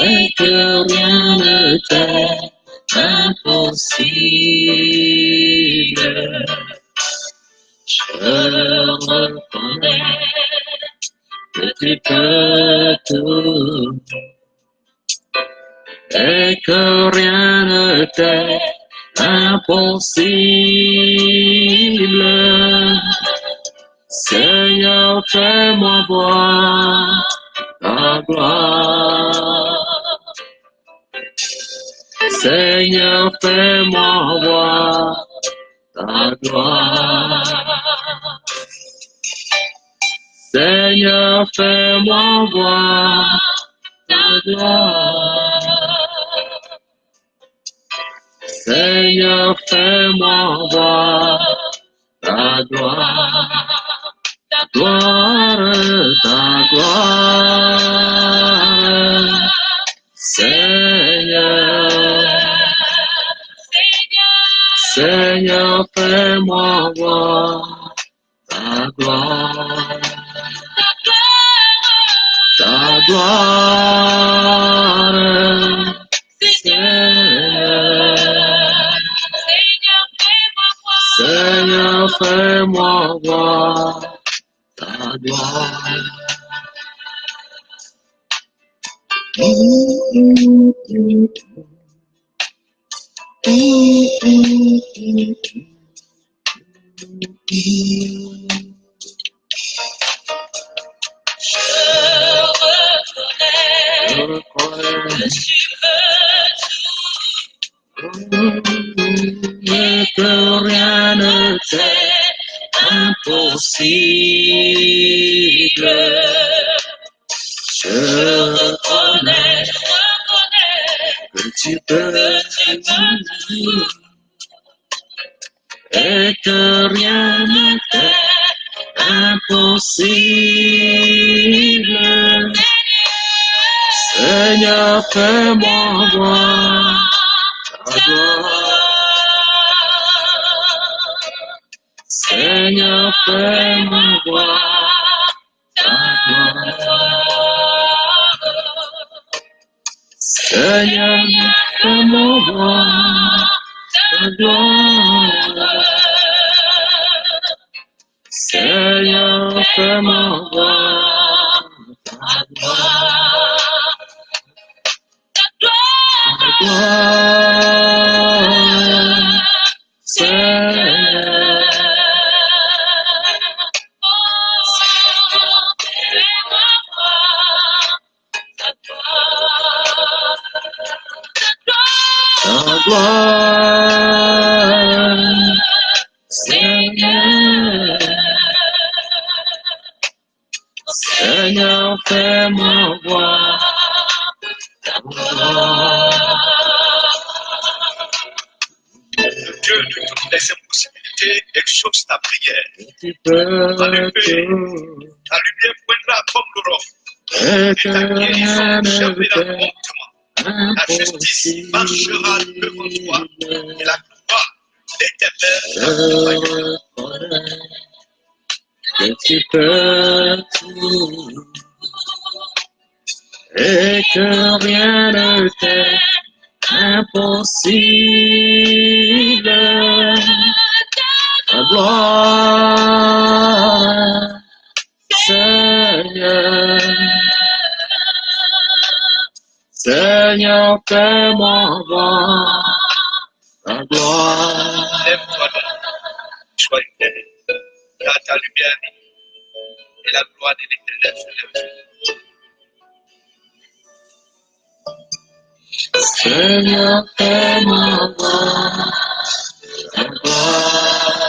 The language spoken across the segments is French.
et que rien ne t'est impossible. Je reconnais que tu peux tout et que rien ne t'est impossible. Seigneur, fais-moi voir ta gloire. Seigneur, fais-moi voir ta gloire. Seigneur, fais-moi voir ta gloire. Seigneur, fais-moi voir ta gloire. Ta gloire, ta gloire. Seigneur, Seigneur, fais-moi voir ta gloire. Ta gloire, Seigneur, fais-moi voir ta gloire. Je reconnais que rien ne t'est impossible. Je reconnais que tu peux tout et que rien ne t'est impossible. Seigneur, fais-moi voir ta gloire. Seigneur, fais-moi voir ta gloire. Seigneur, fais-moi voir ta gloire. Seigneur, fais-moi voir ta gloire. Ta gloire, Seigneur. Ta gloire, Seigneur. Seigneur, fais-moi voir ta gloire. Dieu de toutes les impossibilités, exauce ta prière. Tu peux Allumer. tout Ta lumière poindra comme l'aurore. et Et que ta rien guérison ne servira t'est promptement. La justice marchera devant toi. impossible. Et la gloire d'éternel Je t'accompagnera. reconnais que tu peux tout et que rien ne t'est impossible. Ta gloire, Seigneur. Seigneur, fais-moi voir ta gloire. Lève-toi donc, sois éclairé. Car ta lumière et la gloire de l'éternel se lèvent. Seigneur, fais-moi voir ta gloire.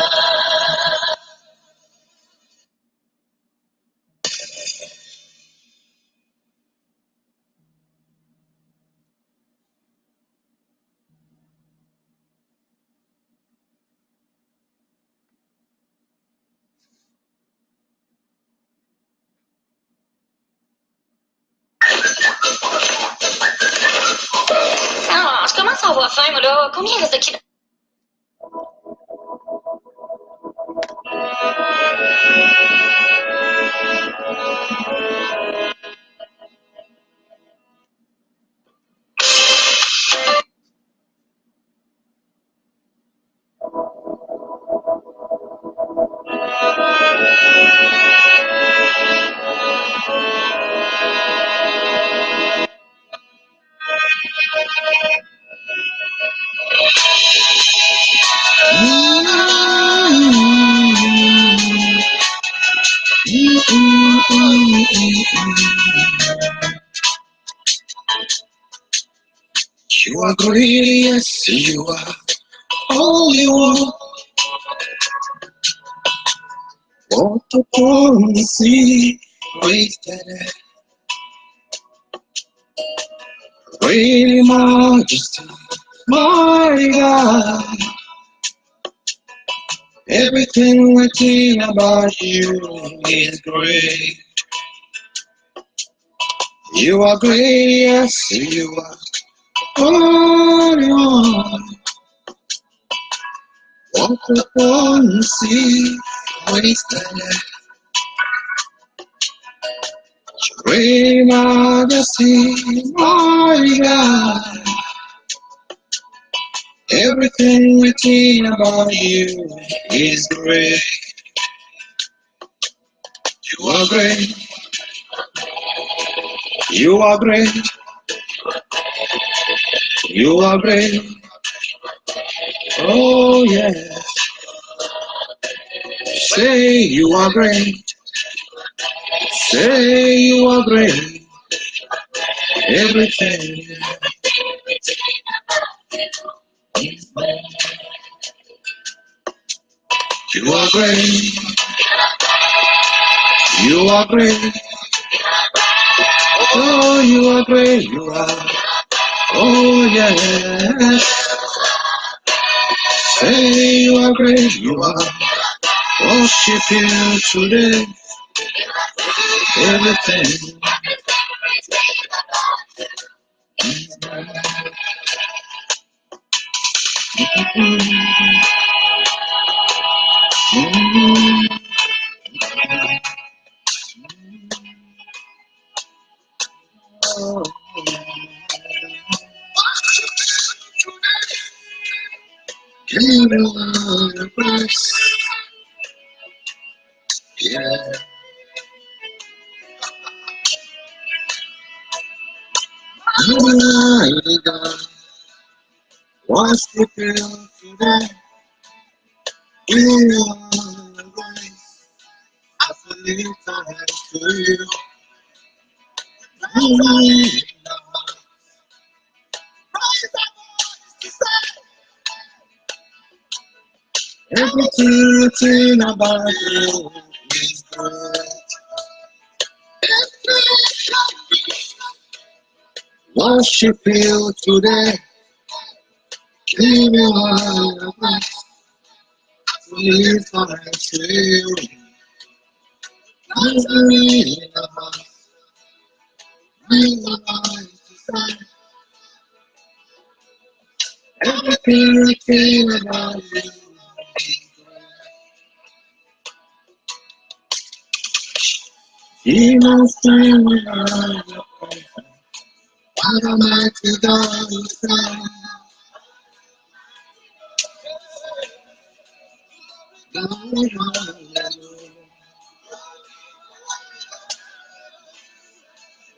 Ah, je commence à avoir faim, moi, là. Combien il reste de kilos? You are great, yes, you are Holy One. Walk upon the sea, wasted great majesty, my God. Everything written about you is great. You are great, yes, you are Holy One. Walk upon the sea, wasted great majesty, my God. Everything written about you is great. You are great. You are great. You are great. Oh yes. Say you are great. Say you are great. Everything. You are great. You are great. Oh, you are great. You are. Oh yes. Say you are great. You are. Worship you today. Everything. Give you all the praise. Yeah. Almighty God, worship you today. Give you all the praise. I lift my hands to you. Almighty God, everything about you is good. Worship you today. Give you all the praise. I lift my hands to you. Almighty God, everything about you. He must stand behind your presence. What a mighty God you serve.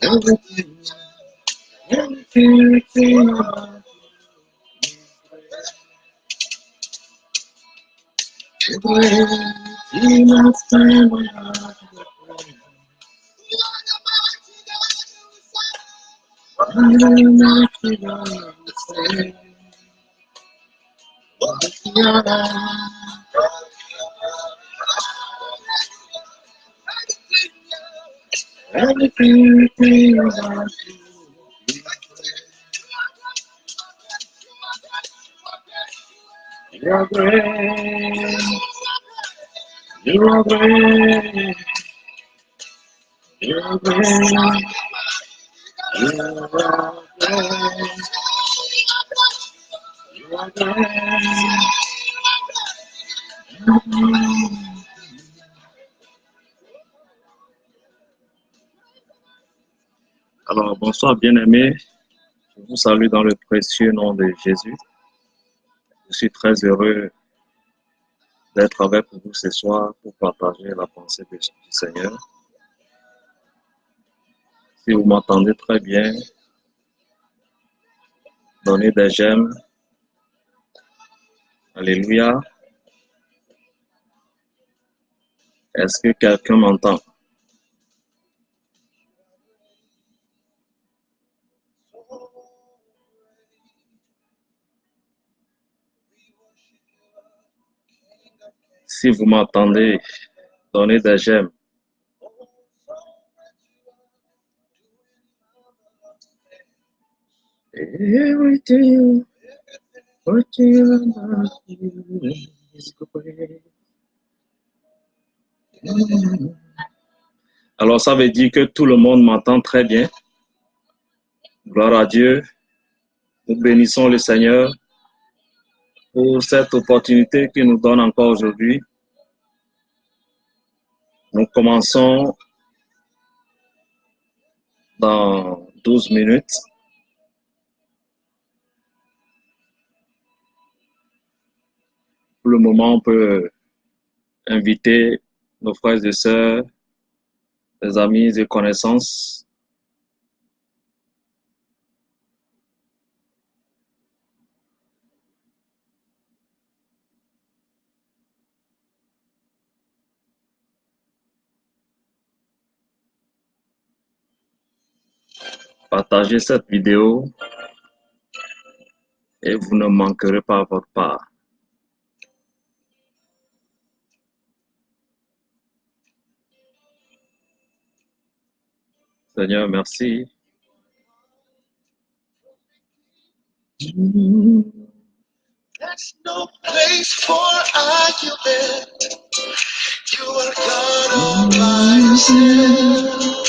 Everything, everything about you. He must stand behind your presence. What a mighty God you serve. Everything about you. You are great. You are great. You are great. You are great. You are great. Alors, bonsoir bien-aimés. Je vous salue dans le précieux nom de Jésus. Je suis très heureux d'être avec vous ce soir pour partager la pensée du Seigneur. Si vous m'entendez très bien, donnez des j'aime. Alléluia. Est-ce que quelqu'un m'entend? Si vous m'entendez, donnez des j'aime. Everything, what you is great. Alors, ça veut dire que tout le monde m'entend très bien. Gloire à Dieu. Nous bénissons le Seigneur pour cette opportunité qu'il nous donne encore aujourd'hui. Nous commençons dans 12 minutes. Pour le moment, on peut inviter nos frères et sœurs, les amis et connaissances. Partagez cette vidéo et vous ne manquerez pas votre part. Seigneur, merci. There's no place for argument. You are God all by yourself.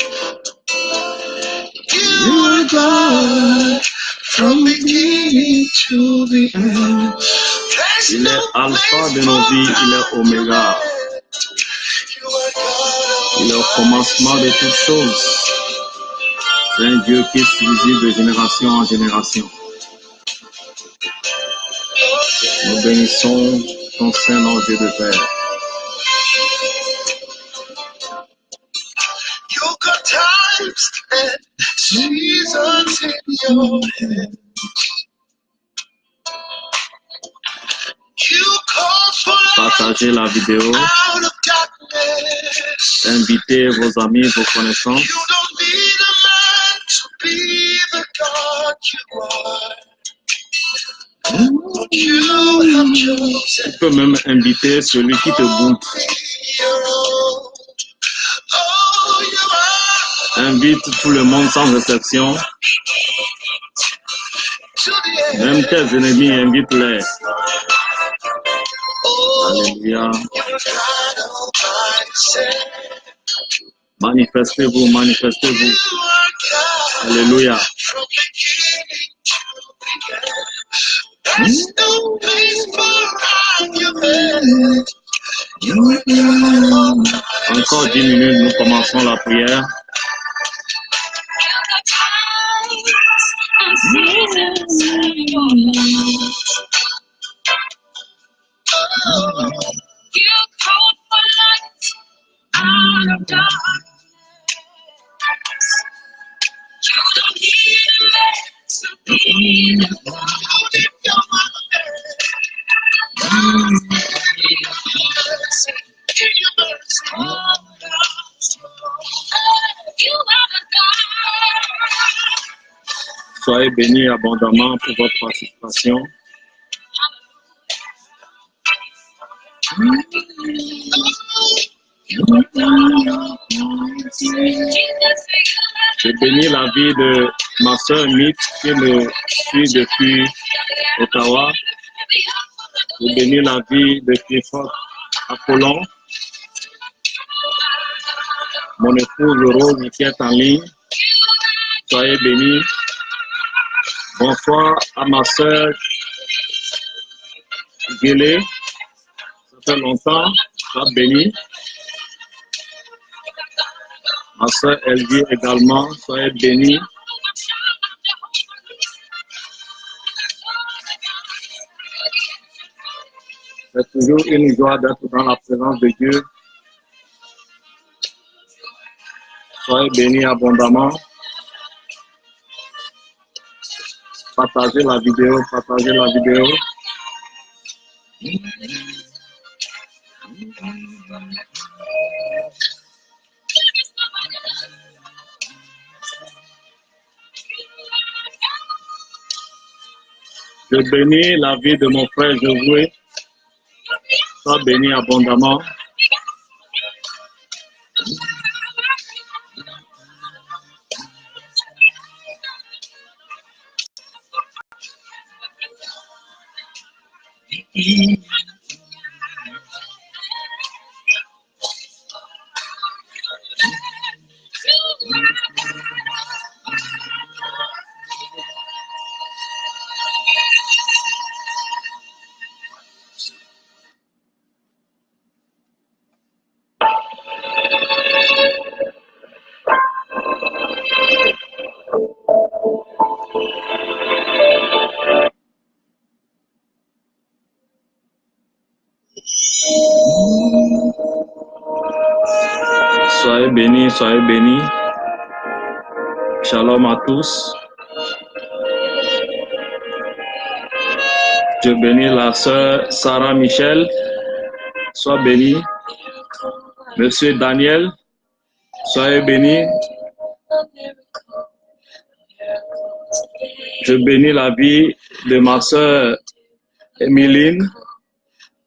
You are God from beginning to the end. There's Il est no alpha place de nos for vies, il est oméga. argument. You are God Il est all au by commencement de toutes yourself. choses. C'est un Dieu qui est suivi de génération en génération. Nous bénissons ton Saint-Nom, Dieu de Père. You got times and seasons in your head. You call for light Partagez la vidéo, out of darkness. invitez vos amis, vos connaissances. You don't need a man to be the God you are. But you have chosen Tu peux même inviter celui qui te boude. your own. Oh, you are Invite tout le monde sans exception. to the end. Même tes ennemis, invite-les. Oh, Alléluia. you're God all by yourself. Manifestez-vous, manifestez-vous. You are God Alléluia. from beginning to the end. There's no place for argument. You are God all by Encore 10 yourself. minutes, nous commençons la prière. You called for light out of darkness. You don't need a man to be the God in your mercy. In your mercy. You are the God. Soyez bénis abondamment pour votre participation. Je bénis la vie de ma sœur Mick qui me suit depuis Ottawa. Je bénis la vie de Clifford Apollon, mon épouse Rose qui est en ligne. Soyez bénis. Bonsoir à ma sœur Guélé. Ça fait longtemps. Sois bénie. Ma sœur Elvie également. Soyez bénie. C'est toujours une joie d'être dans la présence de Dieu. Soyez bénis abondamment. Partagez la vidéo, partagez la vidéo. Je bénis la vie de mon frère Josué. Sois béni abondamment. Soyez bénis, soyez bénis. Shalom à tous. Je bénis la sœur Sarah Michel. Sois béni. Monsieur Daniel, soyez béni. Je bénis la vie de ma sœur Emeline.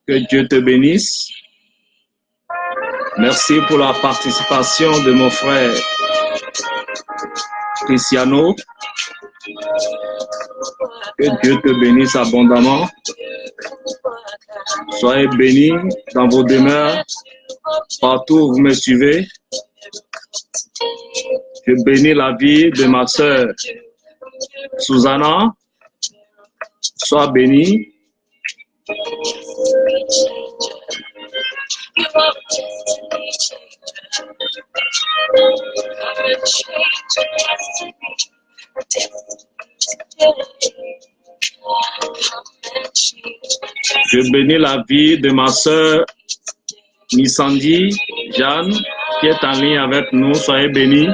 Que Dieu te bénisse. Merci pour la participation de mon frère Cristiano. Que Dieu te bénisse abondamment. Soyez bénis dans vos demeures, partout où vous me suivez. Je bénis la vie de ma sœur Susanna. Sois bénie. Je bénis la vie de ma sœur Missandi Jeanne qui est en ligne avec nous. Soyez bénis.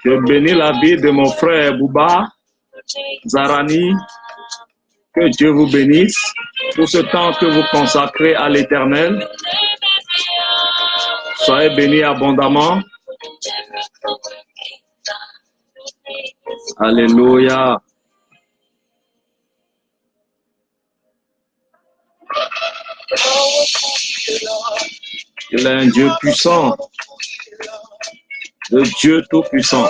Je bénis la vie de mon frère Bouba Zarani. Que Dieu vous bénisse pour ce temps que vous consacrez à l'Éternel. Soyez bénis abondamment. Alléluia. Il est un Dieu puissant, le Dieu tout-puissant.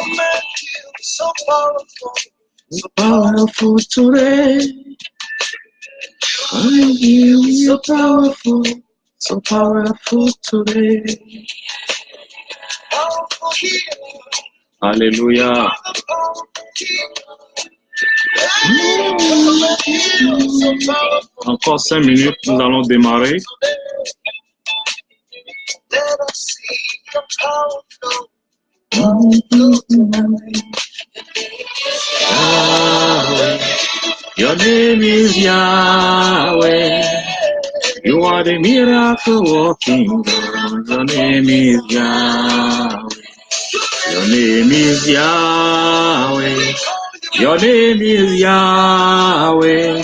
So powerful today. So powerful, so powerful today. Alléluia. Encore 5 minutes, nous allons démarrer. Your name is Yahweh. You are the miracle working God. Your name is Yahweh. Your name is Yahweh. Your name is Yahweh.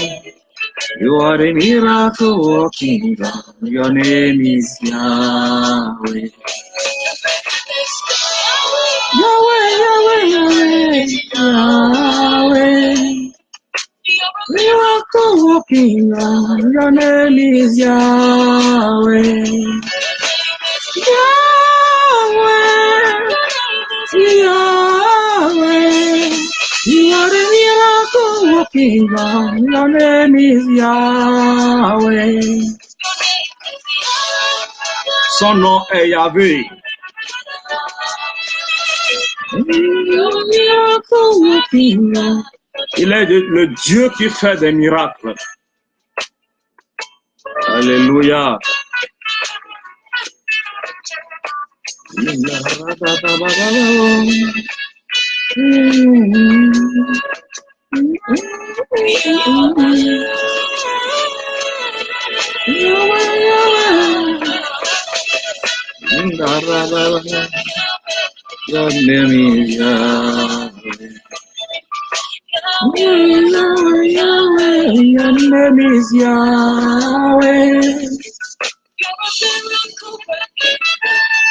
You are the miracle working God. Your name is Yahweh. Yahweh, Yahweh, Yahweh, Yahweh. Miracle working God. Your name is Yahweh. Yahweh, Yahweh. You are the miracle working God. Your name is Yahweh. Son nom est Yahweh. Il est le Dieu qui fait des miracles. Alléluia. Your name is Yahweh. Yahweh, your name is Yahweh.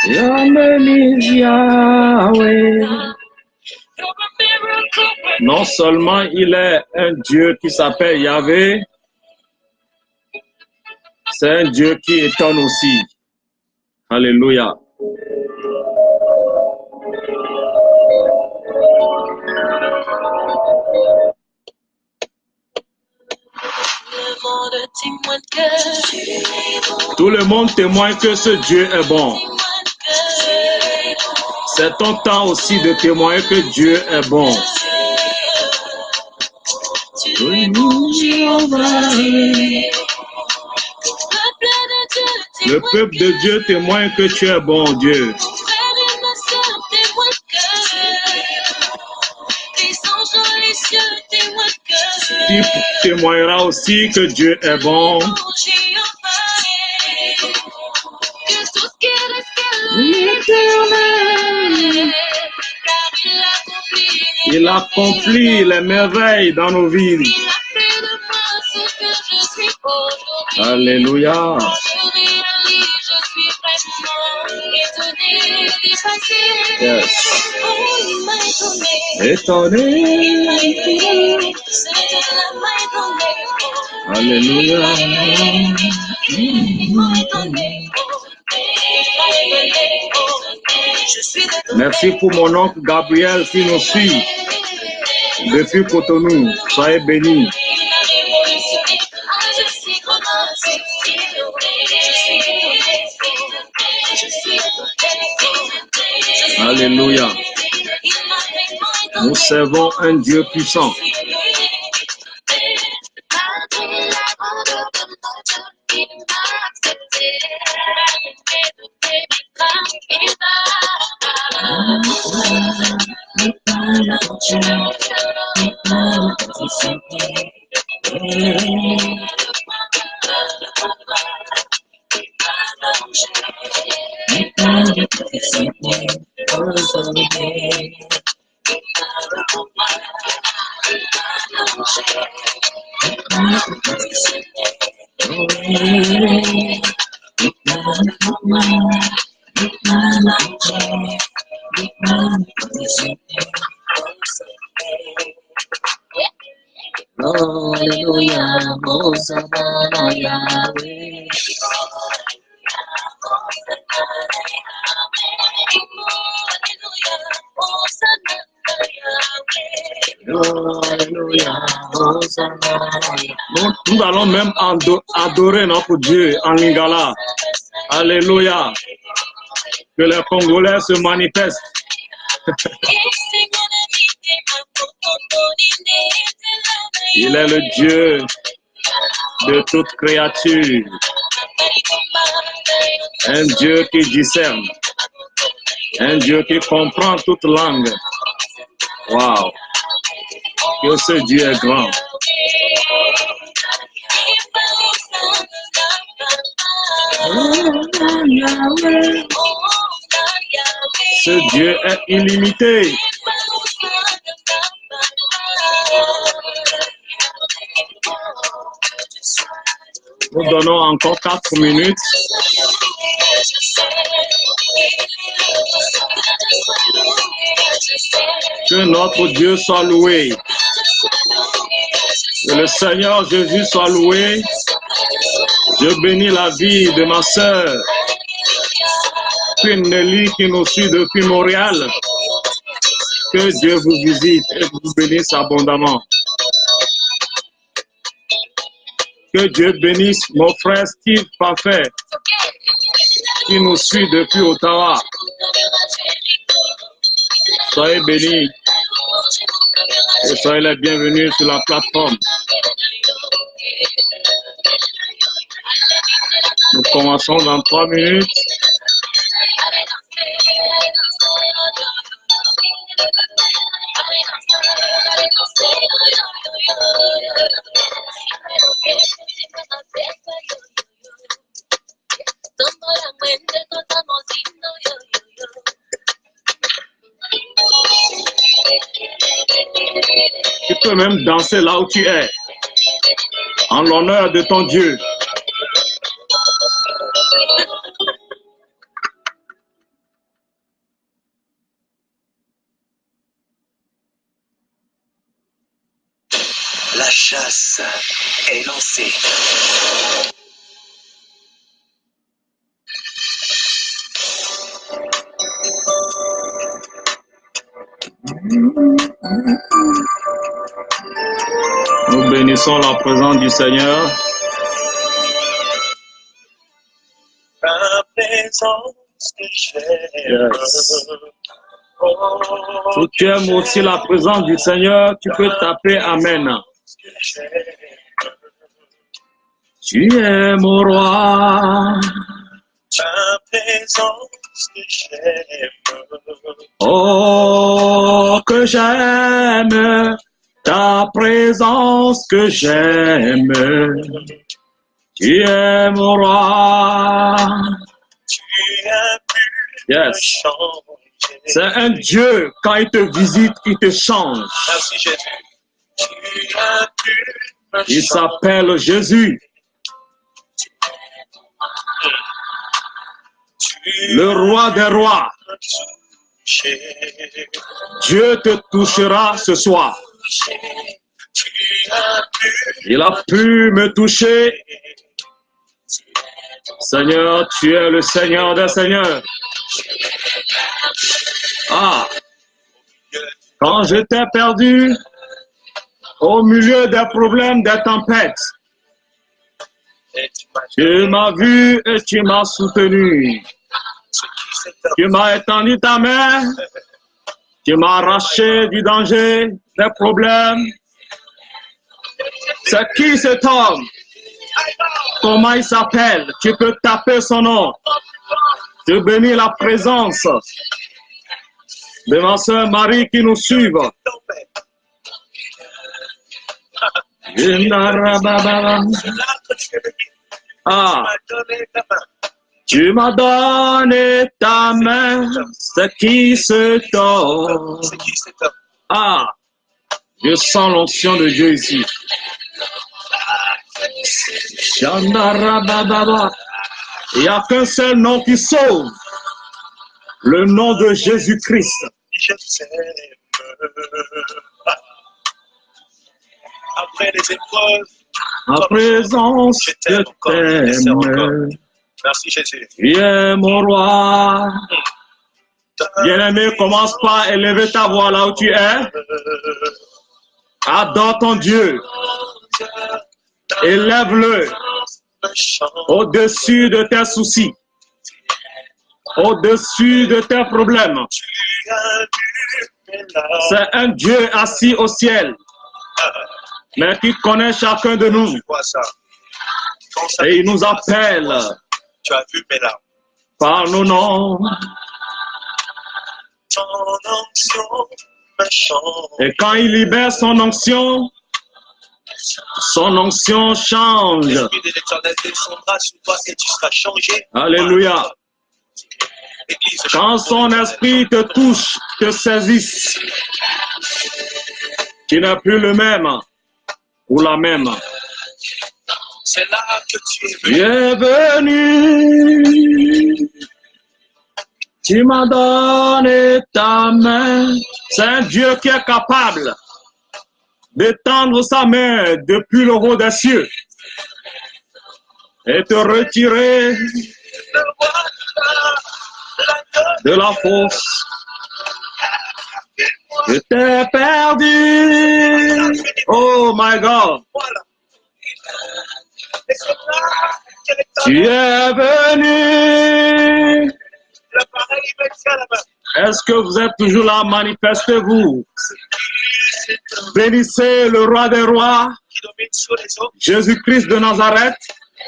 Your name is Yahweh. Non seulement il est un Dieu qui s'appelle Yahvé, c'est un Dieu qui étonne aussi. Alléluia. Tout le monde témoigne que ce Dieu est bon. C'est ton temps aussi de témoigner que Dieu est bon. Le peuple de Dieu témoigne que tu es bon, Dieu. Tu témoigneras aussi que Dieu est bon. Il accomplit les merveilles dans nos vies. Alléluia. Yes. Étonné. Alléluia. Merci pour mon oncle Gabriel qui nous suit depuis Cotonou. Soyez bénis. Alléluia. Nous servons un Dieu puissant. Hallelujah, Hosanna, Yahweh. Hallelujah, Hosanna. Nous allons même adorer notre Dieu en lingala. Alléluia. Que les Congolais se manifestent. Il est le Dieu de toute créature. Un Dieu qui discerne. Un Dieu qui comprend toute langue. Wow. Que ce Dieu est grand. Ce Dieu est illimité. Nous donnons encore 4 minutes. Que notre Dieu soit loué. Que le Seigneur Jésus soit loué. Je bénis la vie de ma sœur, Queen Nelly, qui nous suit depuis Montréal. Que Dieu vous visite et vous bénisse abondamment. Que Dieu bénisse mon frère Steve Parfait, qui nous suit depuis Ottawa. Soyez bénis et soyez les bienvenus sur la plateforme. Nous commençons dans 3 minutes. Tu peux même danser là où tu es, en l'honneur de ton Dieu. chasse est lancée. Nous bénissons la présence du Seigneur. Ta présence que j'aime. Yes. Si tu aimes aussi la présence du Seigneur, tu peux taper Amen. Tu es mon roi. Ta présence que j'aime. Oh, que j'aime ta présence que j'aime. Tu es mon roi. Tu as pu Yes. me changer. C'est un Dieu, quand il te visite, il te change. Merci Jésus. Tu as pu me Il changer. s'appelle Jésus, Tu le roi des rois. as touché. Dieu te touchera ce soir. Tu as pu Il a pu me toucher. Seigneur, tu es le Seigneur des Seigneurs. Ah, quand j'étais perdu au milieu des problèmes, des tempêtes, et tu m'as tu m'as vu et tu m'as soutenu. ce qui s'est Tu m'as étendu ta main. Tu m'as arraché du danger, des problèmes. C'est qui cet homme? Comment il s'appelle? Tu peux taper son nom. Je bénis la présence de ma sœur Marie qui nous suit. tombé. Ah, Tu m'as donné ta main. tu m'as donné ta main, ce qui se tord. C'est qui cet homme? Ah, je sens l'onction de Dieu ici. Chandarabababa. Il n'y a qu'un seul nom qui sauve. Le nom de Jésus-Christ. Je t'aime. Après les épreuves, À présent, je t'aime. merci Jésus. Tu es mon roi. Bien-aimé, commence par élever ta voix là où tu es. Adore ton Dieu. Élève-le au-dessus de tes soucis, au-dessus de tes problèmes. C'est un Dieu assis au ciel, mais qui connaît chacun de nous. Tu vois ça. Et il nous appelle Tu as vu mes larmes. par nos noms. Ton onction me change. Et quand il libère son onction change. L'Esprit de l'Éternel descendra sur toi et tu seras changé. Alléluia. Église, Quand son esprit te touche, te saisisse, tu n'es plus le même ou la même. c'est là que tu es Tu venu. es venu, tu m'as donné ta main. C'est un Dieu qui est capable d'étendre sa main depuis le haut des cieux et te retirer de la fosse. Je t'ai perdu. Oh my God. Voilà. Et c'est là que l'Éternel, Tu es venu. l'appareil me tient la main. Est-ce que vous êtes toujours là? Manifestez-vous. Bénissez le roi des rois, Qui domine sur les eaux. Jésus-Christ de Nazareth,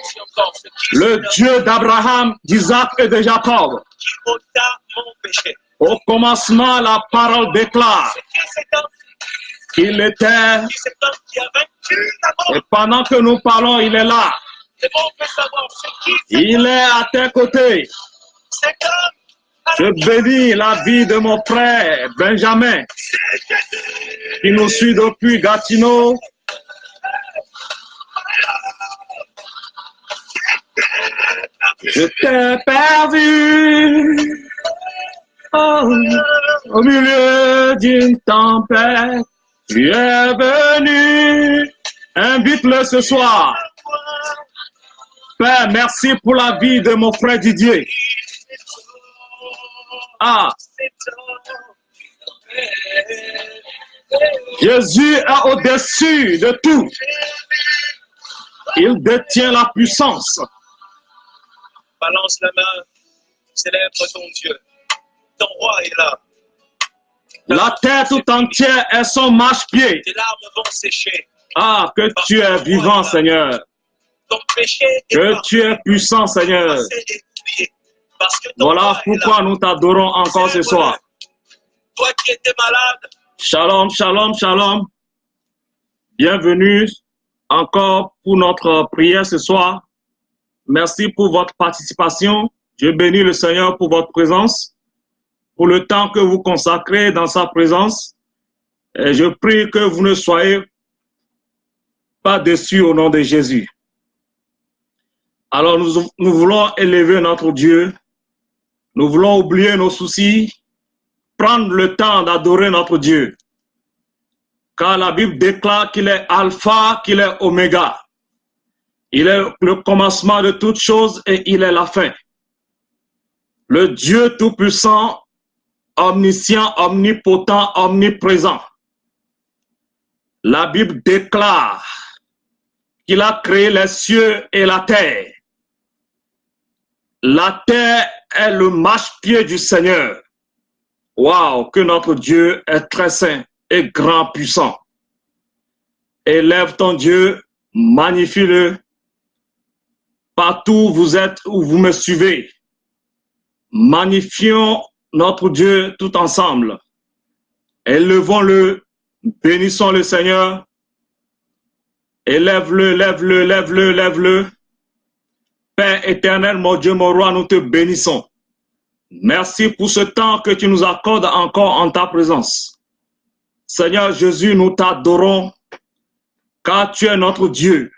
C'est encore ce qui le Dieu d'Abraham, d'Isaac et de Jacob. qui ôta mon péché. Au commencement, la parole déclare C'est qui cet homme? qu'il était, Qui cet homme qui a vaincu la et mort? pendant que nous parlons, il est là. C'est bon, on peut savoir. C'est qui cet Il homme? est à tes côtés. Cet homme. Je bénis la vie de mon frère Benjamin, qui nous suit depuis Gatineau. Je t'ai perdu au milieu d'une tempête. Tu es venu Invite-le ce soir. Père, merci pour la vie de mon frère Didier. Ah, Jésus est au-dessus de tout. Il détient la puissance. Balance la main, célèbre ton Dieu. Ton roi est là. La terre tout entière est son marchepied. Tes larmes vont sécher. Ah, que tu es vivant, Seigneur. Ton péché est Que tu es puissant, Seigneur. parce que ton Voilà roi est pourquoi là. nous t'adorons encore ce soir. Toi qui étais malade, Shalom, shalom, shalom. Bienvenue encore pour notre prière ce soir. Merci pour votre participation. Je bénis le Seigneur pour votre présence, pour le temps que vous consacrez dans sa présence. Et je prie que vous ne soyez pas déçus au nom de Jésus. Alors nous voulons élever notre Dieu. Nous voulons oublier nos soucis, prendre le temps d'adorer notre Dieu. Car la Bible déclare qu'il est alpha, qu'il est oméga. Il est le commencement de toutes choses et il est la fin. Le Dieu tout-puissant, omniscient, omnipotent, omniprésent. La Bible déclare qu'il a créé les cieux et la terre. La terre est le marchepied du Seigneur. Waouh, que notre Dieu est très saint et grand puissant. Élève ton Dieu, magnifie-le. Partout où vous êtes, où vous me suivez. Magnifions notre Dieu tout ensemble. Élevons-le, bénissons le Seigneur. Élève-le, lève-le, lève-le, lève-le. Père éternel, mon Dieu, mon roi, nous te bénissons. Merci pour ce temps que tu nous accordes encore en ta présence. Seigneur Jésus, nous t'adorons, car tu es notre Dieu.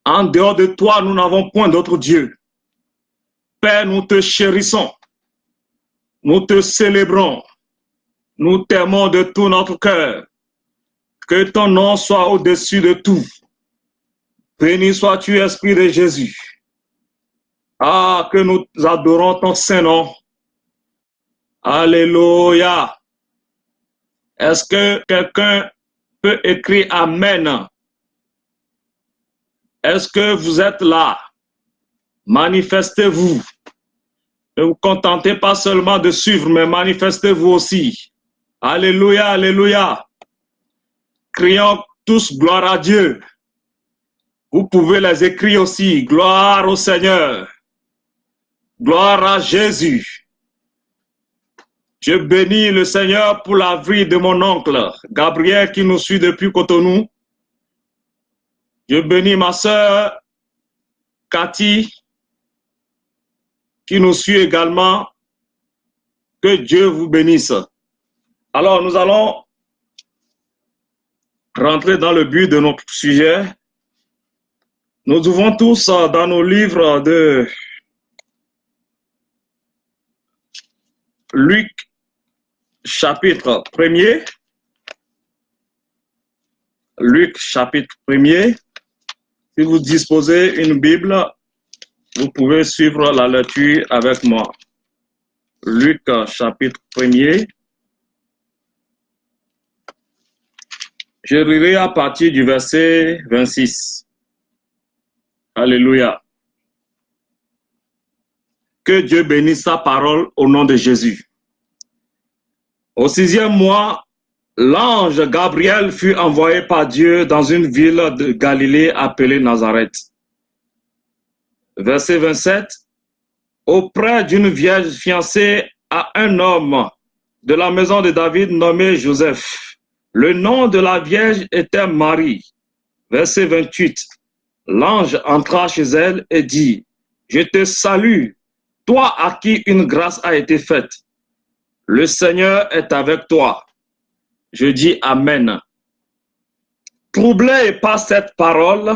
En dehors de toi, nous n'avons point d'autre Dieu. Père, nous te chérissons. Nous te célébrons. Nous t'aimons de tout notre cœur. Que ton nom soit au-dessus de tout. Béni sois-tu, Esprit de Jésus. Ah, que nous adorons ton Saint-Nom. Alléluia. Est-ce que quelqu'un peut écrire Amen? Est-ce que vous êtes là? Manifestez-vous. Ne vous contentez pas seulement de suivre, mais manifestez-vous aussi. Alléluia, alléluia. Crions tous gloire à Dieu. Vous pouvez les écrire aussi. Gloire au Seigneur. Gloire à Jésus. Je bénis le Seigneur pour la vie de mon oncle Gabriel qui nous suit depuis Cotonou. Je bénis ma sœur Cathy qui nous suit également. Que Dieu vous bénisse. Alors nous allons rentrer dans le but de notre sujet. Nous ouvrons tous dans nos livres de Luc chapitre 1er. Luc chapitre 1er. Si vous disposez une Bible, vous pouvez suivre la lecture avec moi. Luc chapitre 1er. Je lirai à partir du verset 26. Alléluia. Que Dieu bénisse sa parole au nom de Jésus. Au 6e mois, l'ange Gabriel fut envoyé par Dieu dans une ville de Galilée appelée Nazareth. Verset 27. Auprès d'une vierge fiancée à un homme de la maison de David nommé Joseph. Le nom de la vierge était Marie. Verset 28. L'ange entra chez elle et dit, « Je te salue, toi à qui une grâce a été faite. Le Seigneur est avec toi. » Je dis Amen. Troublée par cette parole,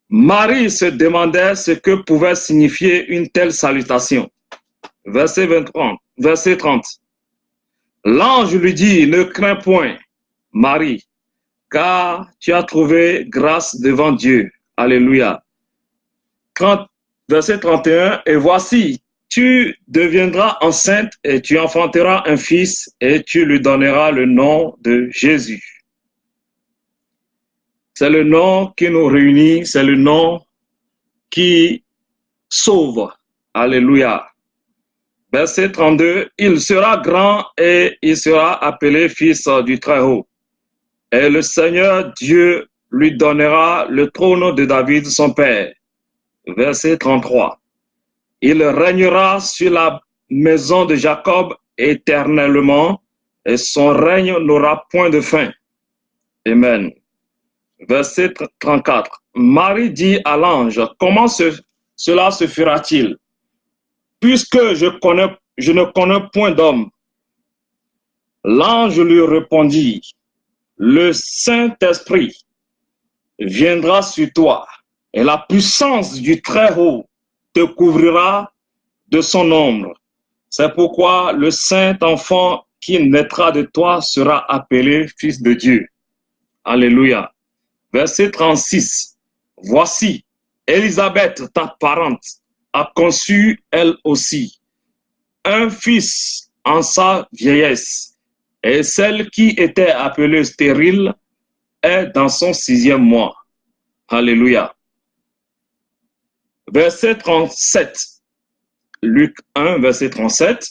Marie se demandait ce que pouvait signifier une telle salutation. Verset 30. L'ange lui dit, « Ne crains point, Marie, car tu as trouvé grâce devant Dieu. Alléluia. Verset 31, et voici, tu deviendras enceinte et tu enfanteras un fils et tu lui donneras le nom de Jésus. C'est le nom qui nous réunit, c'est le nom qui sauve. Alléluia. Verset 32, il sera grand et il sera appelé fils du Très-Haut. Et le Seigneur Dieu lui donnera le trône de David son père. Verset 33. Il régnera sur la maison de Jacob éternellement et son règne n'aura point de fin. Amen. Verset 34. Marie dit à l'ange, comment cela se fera-t-il? Puisque je ne connais point d'homme. L'ange lui répondit, le Saint-Esprit viendra sur toi et la puissance du Très-Haut te couvrira de son ombre. C'est pourquoi le Saint-Enfant qui naîtra de toi sera appelé Fils de Dieu. Alléluia. Verset 36. Voici, Élisabeth, ta parente, a conçu elle aussi un fils en sa vieillesse, et celle qui était appelée stérile est dans son 6e mois. Alléluia. Verset 37. Luc 1, verset 37.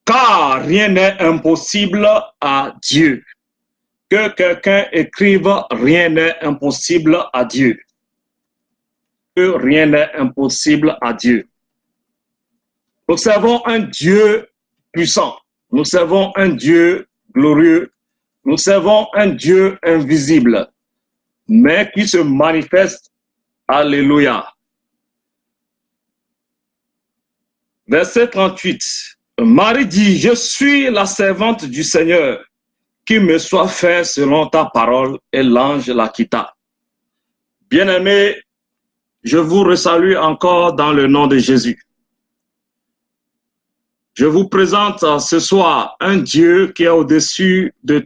Car rien n'est impossible à Dieu. Que quelqu'un écrive, rien n'est impossible à Dieu. Que rien n'est impossible à Dieu. Nous servons un Dieu puissant. Nous servons un Dieu glorieux. Nous servons un Dieu invisible, mais qui se manifeste. Alléluia. Verset 38. Marie dit, je suis la servante du Seigneur, qu'il me soit fait selon ta parole, et l'ange la quitta. Bien-aimés, je vous resalue encore dans le nom de Jésus. Je vous présente ce soir un Dieu qui est au-dessus de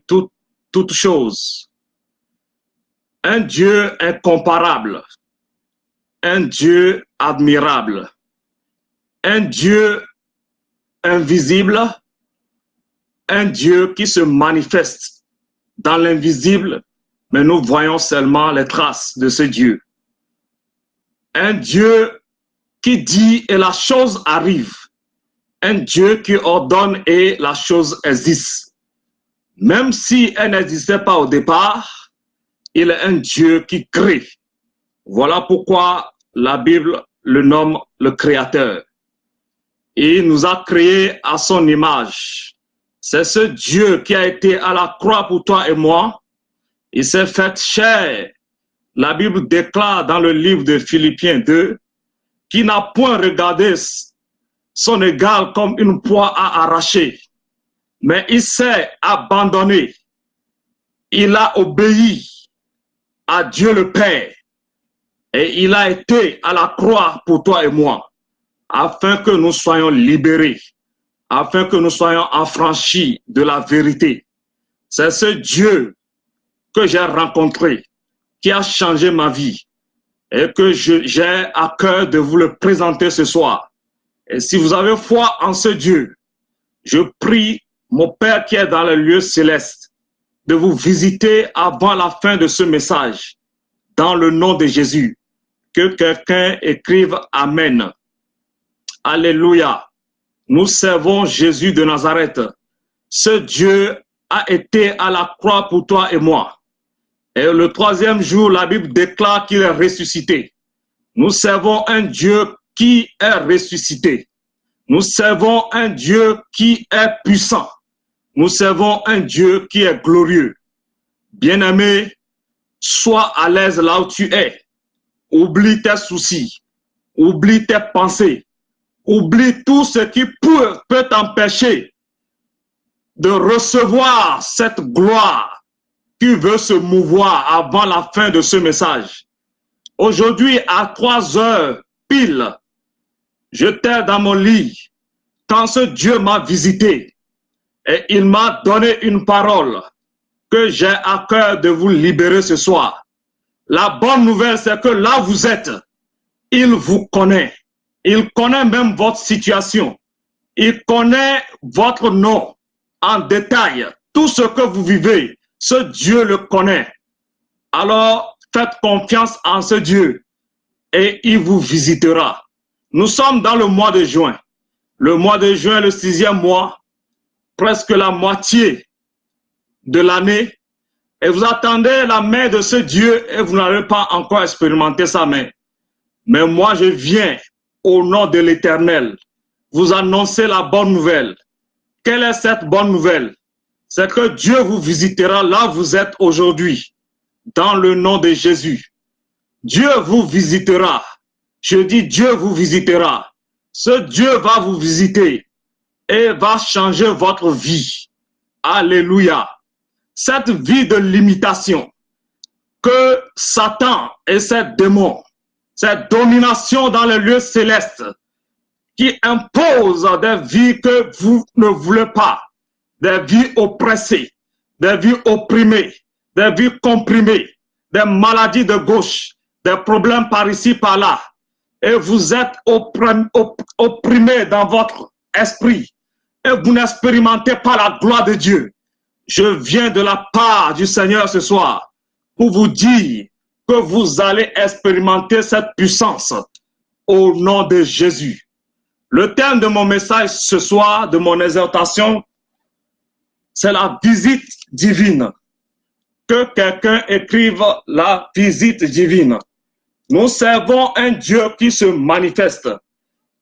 toute chose. Un Dieu incomparable. Un Dieu admirable. Un Dieu invisible. Un Dieu qui se manifeste dans l'invisible, mais nous voyons seulement les traces de ce Dieu. Un Dieu qui dit et la chose arrive. Un Dieu qui ordonne et la chose existe. Même si elle n'existait pas au départ, il est un Dieu qui crée. Voilà pourquoi la Bible le nomme le Créateur. Et il nous a créés à son image. C'est ce Dieu qui a été à la croix pour toi et moi. Il s'est fait chair. La Bible déclare dans le livre de Philippiens 2 qu'il n'a point regardé son égal comme une proie à arracher, mais il s'est abandonné. Il a obéi à Dieu le Père et il a été à la croix pour toi et moi, afin que nous soyons libérés, afin que nous soyons affranchis de la vérité. C'est ce Dieu que j'ai rencontré, qui a changé ma vie et que j'ai à cœur de vous le présenter ce soir. Et si vous avez foi en ce Dieu, je prie mon Père qui est dans les lieux célestes de vous visiter avant la fin de ce message. Dans le nom de Jésus, que quelqu'un écrive Amen. Alléluia. Nous servons Jésus de Nazareth. Ce Dieu a été à la croix pour toi et moi. Et le 3e jour, la Bible déclare qu'il est ressuscité. Nous servons un Dieu qui est ressuscité. Nous servons un Dieu qui est puissant. Nous servons un Dieu qui est glorieux. Bien-aimé, sois à l'aise là où tu es. Oublie tes soucis. Oublie tes pensées. Oublie tout ce qui peut t'empêcher de recevoir cette gloire qui veut se mouvoir avant la fin de ce message. Aujourd'hui, à 3 heures pile, j'étais dans mon lit quand ce Dieu m'a visité et il m'a donné une parole. que j'ai à cœur de vous libérer ce soir. La bonne nouvelle, c'est que là où vous êtes, il vous connaît. Il connaît même votre situation. Il connaît votre nom en détail. Tout ce que vous vivez, ce Dieu le connaît. Alors, faites confiance en ce Dieu et il vous visitera. Nous sommes dans le mois de juin. Le mois de juin, le 6e mois, presque la moitié de l'année. Et vous attendez la main de ce Dieu et vous n'avez pas encore expérimenté sa main. Mais moi, je viens au nom de l'Éternel vous annoncer la bonne nouvelle. Quelle est cette bonne nouvelle? C'est que Dieu vous visitera là où vous êtes aujourd'hui, dans le nom de Jésus. Dieu vous visitera. Je dis Dieu vous visitera. Ce Dieu va vous visiter et va changer votre vie. Alléluia. Cette vie de limitation que Satan et ses démons, cette domination dans les lieux célestes qui impose des vies que vous ne voulez pas, des vies oppressées, des vies opprimées, des vies comprimées, des maladies de gauche, des problèmes par ici, par là, et vous êtes opprimé dans votre esprit, et vous n'expérimentez pas la gloire de Dieu. Je viens de la part du Seigneur ce soir pour vous dire que vous allez expérimenter cette puissance au nom de Jésus. Le thème de mon message ce soir, de mon exhortation, c'est la visite divine. Que quelqu'un écrive la visite divine. Nous servons un Dieu qui se manifeste.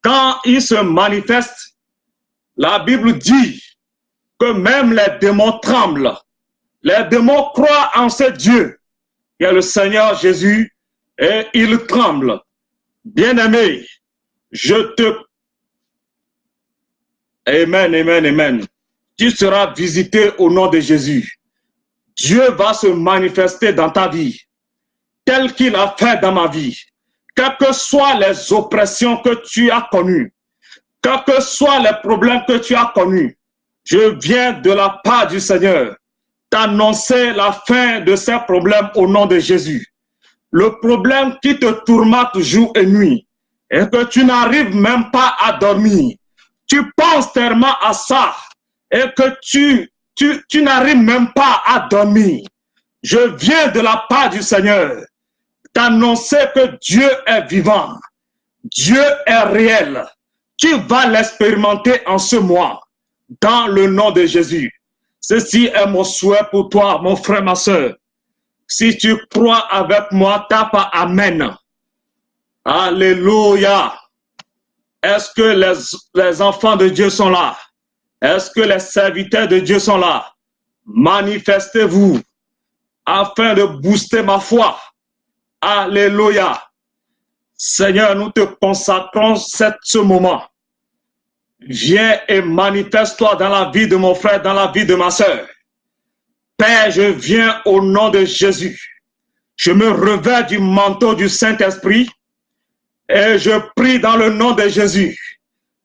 Quand il se manifeste, la Bible dit que même les démons tremblent. Les démons croient en ce Dieu, qui est le Seigneur Jésus, et ils tremblent. Bien-aimé, je te... Amen, amen, amen. Tu seras visité au nom de Jésus. Dieu va se manifester dans ta vie, tel qu'il a fait dans ma vie. Quelles que soient les oppressions que tu as connues, quels que soient les problèmes que tu as connus, je viens de la part du Seigneur t'annoncer la fin de ces problèmes au nom de Jésus. Le problème qui te tourmente jour et nuit, et que tu n'arrives même pas à dormir. Tu penses tellement à ça, et que tu n'arrives même pas à dormir. Je viens de la part du Seigneur t'annoncer que Dieu est vivant. Dieu est réel. Tu vas l'expérimenter en ce mois, dans le nom de Jésus. Ceci est mon souhait pour toi, mon frère, ma soeur. Si tu crois avec moi, tape Amen. Alléluia. Est-ce que les enfants de Dieu sont là? Est-ce que les serviteurs de Dieu sont là? Manifestez-vous afin de booster ma foi. Alléluia. Seigneur, nous te consacrons ce moment. Viens et manifeste-toi dans la vie de mon frère, dans la vie de ma soeur. Père, je viens au nom de Jésus. Je me revêts du manteau du Saint-Esprit et je prie dans le nom de Jésus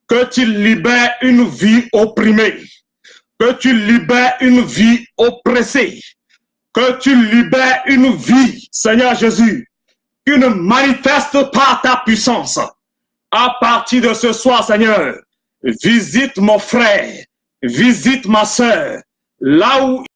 que tu libères une vie opprimée, que tu libères une vie oppressée, que tu libères une vie, Seigneur Jésus, qui ne manifeste pas ta puissance. À partir de ce soir, Seigneur, visite mon frère, visite ma soeur, là où